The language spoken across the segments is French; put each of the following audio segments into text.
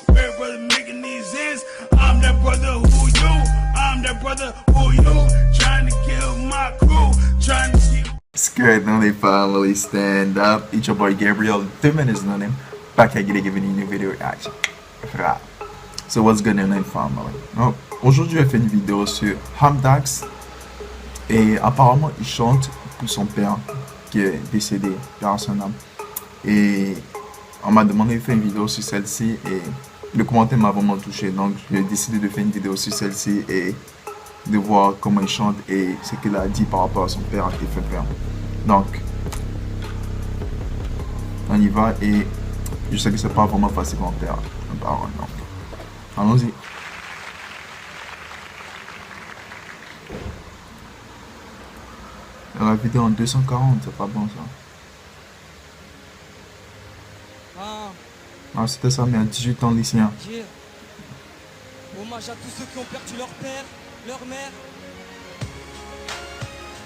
We're brother making these ends. I'm that brother who you. I'm that brother who you. Trying to kill my crew. Trying to keep. Skirt only family stand up. It's your boy Gabriel. 2 minutes on him. Back again giving you a new video reaction. So what's going on family? Oh, aujourd'hui, j'ai fait une vidéo sur Hamdax. Et apparemment, il chante pour son père qui est décédé, par son âme. Et on m'a demandé de faire une vidéo sur celle-ci et le commentaire m'a vraiment touché. Donc j'ai décidé de faire une vidéo sur celle-ci et de voir comment il chante et ce qu'il a dit par rapport à son père qui fait peur. Donc on y va et je sais que c'est pas vraiment facile en père. Donc allons-y. La vidéo en 240, c'est pas bon ça. Ah, c'était ça, mais à 18 ans lycéen. Hommage à tous ceux qui ont perdu leur père, leur mère.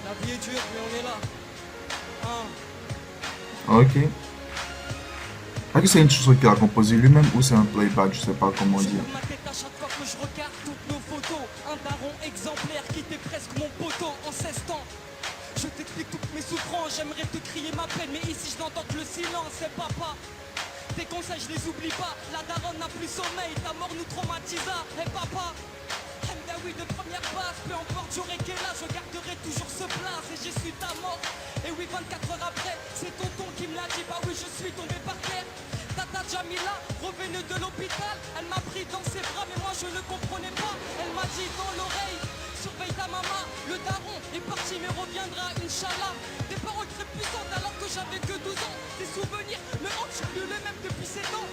La vie est dure, mais on est là. Ok. Est-ce que c'est une chanson qu'il a composée lui-même ou c'est un playback? Je sais pas comment dire. Ma tête à chaque fois que je regarde toutes nos photos. Un daron exemplaire qui était presque mon poteau en 16 ans. Je t'explique toutes mes souffrances, j'aimerais te crier ma peine, mais ici je n'entends que le silence, c'est papa. Tes conseils je les oublie pas, la daronne n'a plus sommeil, ta mort nous traumatisa, et papa. Mdaoui de première base, peu importe j'aurai quel âge, je garderai toujours ce place et j'ai su ta mort. Et oui 24 heures après, c'est tonton qui me l'a dit, bah oui je suis tombé par terre. Tata Jamila, revenue de l'hôpital, elle m'a pris dans ses bras mais moi je ne comprenais pas. Elle m'a dit dans l'oreille, surveille ta maman, le daron est parti mais reviendra Inch'Allah. Des paroles très puissantes alors que j'avais que 12 ans. Des souvenirs me hantent, je plus le même depuis 7 ans.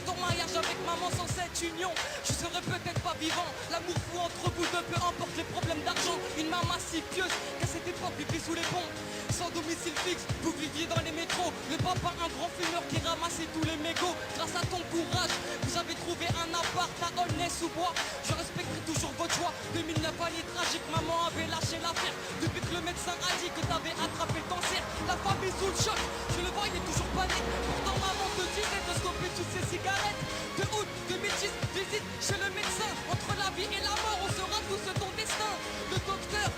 Ton mariage avec maman sans cette union, je serais peut-être pas vivant. L'amour fou entre vous deux, peu importe les problèmes d'argent. Une maman si pieuse qu'à cette époque vivait sous les ponts. Sans domicile fixe, vous viviez dans les métros. Le papa un grand fumeur qui ramassait tous les mégots. Grâce à ton courage, vous avez trouvé un appart à Aulnay-sous-Bois. Je respecterai toujours votre choix. 2009 année tragique, maman avait lâché l'affaire. Depuis que le médecin a dit que t'avais attrapé le cancer. La famille sous le choc, je le voyais toujours panique. Pourtant maman te disait de stopper toutes ces cigarettes. De août 2010, visite chez le médecin. Entre la vie et la mort, on saura tous ton destin. Le docteur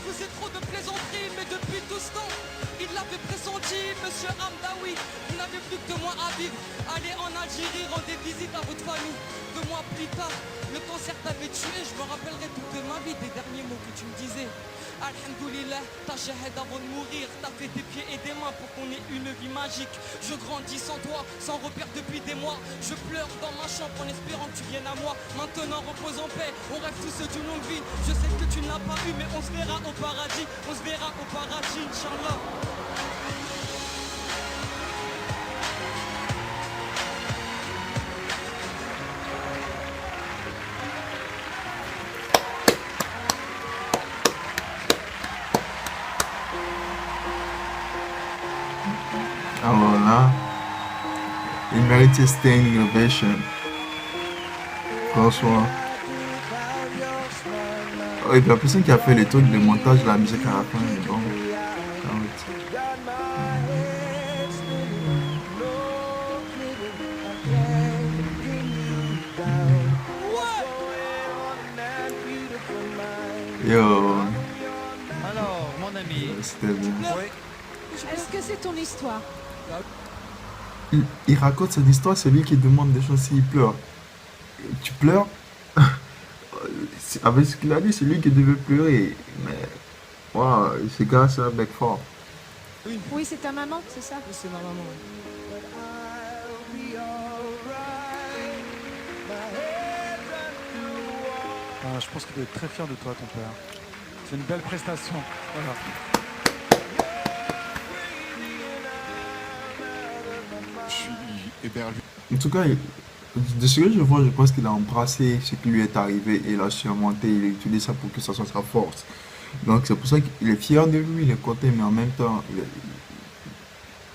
faisait trop de plaisanteries, mais depuis tout ce temps, il l'avait pressenti, monsieur Hamdaoui. Vous n'avez plus que 2 mois à vivre. Allez en Algérie, rendez visite à votre famille. 2 mois plus tard, le cancer t'avait tué. Je me rappellerai toute ma vie des derniers mots que tu me disais. Alhamdoulilah, t'as shahid avant de mourir. T'as fait des pieds et des mains pour qu'on ait une vie magique. Je grandis sans toi, sans repère depuis des mois. Je pleure dans ma chambre en espérant que tu viennes à moi. Maintenant repose en paix, on rêve tous d'une longue vie. Je sais que tu ne l'as pas eu, mais on se verra au paradis. On se verra au paradis, Inch'Allah. Alors là, il méritait standing ovation. Franchement. Oh, et puis la personne qui a fait les trucs de montage de la musique à la fin, mais bon. Yo. Alors, mon ami, C'était bien. Est-ce que c'est ton histoire? Il raconte son histoire, c'est lui qui demande des choses s'il pleure. Tu pleures? Avec ce qu'il a dit, c'est lui qui devait pleurer. Mais, wow, ce gars, c'est un mec fort. Oui, c'est ta maman, c'est ça? Oui, c'est ma maman. je pense qu'il doit être très fier de toi, ton père. C'est une belle prestation. Voilà. Je suis éberlué. En tout cas, de ce que je vois, je pense qu'il a embrassé ce qui lui est arrivé et il a surmonté, il a utilisé ça pour que ça soit sa force. Donc c'est pour ça qu'il est fier de lui, il est content, mais en même temps,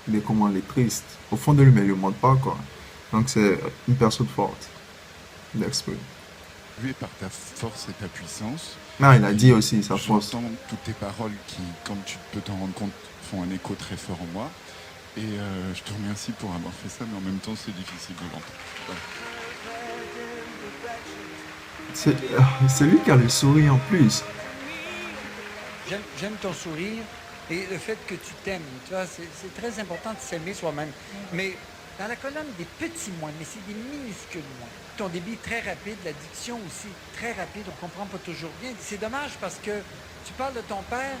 il est comment, il est triste. Au fond de lui, mais il ne le montre pas, quoi. Donc c'est une personne forte d'expert. Par ta force et ta puissance. Non, il a dit aussi sa force. J'entends toutes tes paroles qui, comme tu peux t'en rendre compte, font un écho très fort en moi. Et je te remercie pour avoir fait ça, mais en même temps, c'est difficile de l'entendre. Ouais. C'est lui qui a le sourire en plus. J'aime ton sourire et le fait que tu t'aimes. Tu vois, c'est très important de s'aimer soi-même. Mais dans la colonne des petits moins, mais c'est des minuscules moins. Ton débit est très rapide, la diction aussi très rapide, on ne comprend pas toujours bien. C'est dommage parce que tu parles de ton père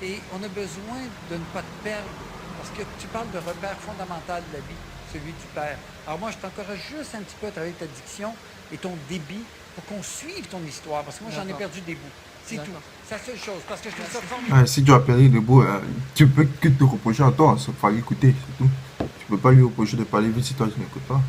et on a besoin de ne pas te perdre parce que tu parles de repère fondamental de la vie, celui du père. Alors moi, je t'encourage juste un petit peu à travailler ta diction et ton débit pour qu'on suive ton histoire parce que moi, j'en ai perdu des bouts. C'est tout. C'est la seule chose parce que je trouve ça formidable. Si tu as perdu des bouts, tu peux que te reprocher à toi. Il fallait écouter, c'est tout. Tu peux pas lui reprocher de parler vite si toi tu n'écoutes pas.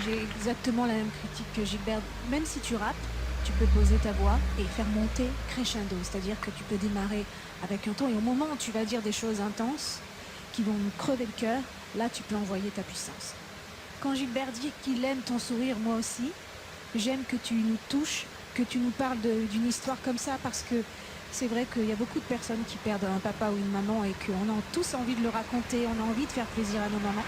J'ai exactement la même critique que Gilbert. Même si tu rappes, tu peux poser ta voix et faire monter crescendo. C'est-à-dire que tu peux démarrer avec un ton et au moment où tu vas dire des choses intenses qui vont nous crever le cœur, là tu peux envoyer ta puissance. Quand Gilbert dit qu'il aime ton sourire, moi aussi, j'aime que tu nous touches, que tu nous parles d'une histoire comme ça parce que c'est vrai qu'il y a beaucoup de personnes qui perdent un papa ou une maman et qu'on a tous envie de le raconter, on a envie de faire plaisir à nos mamans.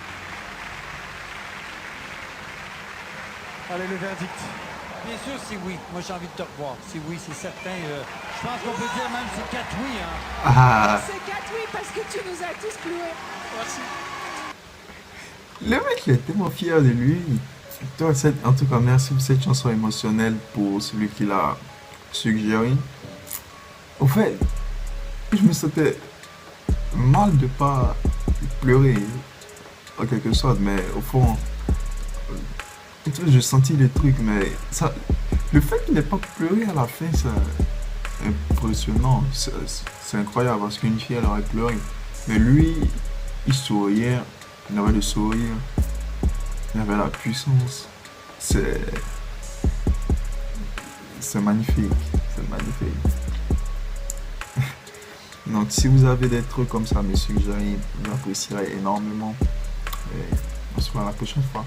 Allez, le verdict. Bien sûr, c'est oui. Moi, j'ai envie de te revoir. C'est oui, c'est certain. Je pense qu'on peut dire même c'est 4 oui. Hein. Ah, C'est 4 oui parce que tu nous as tous cloués. Merci. le mec il est tellement fier de lui. Toi, en tout cas, merci pour cette chanson émotionnelle pour celui qui l'a suggéré. Au fait, je me sentais mal de pas pleurer, en quelque sorte, mais au fond, j'ai senti les trucs, mais ça, le fait qu'il n'ait pas pleuré à la fin, c'est impressionnant. C'est incroyable parce qu'une fille, elle aurait pleuré. Mais lui, il souriait, il avait le sourire, il avait la puissance. C'est magnifique, c'est magnifique. Donc si vous avez des trucs comme ça à me suggérer, j'apprécierais énormément. Et on se voit la prochaine fois.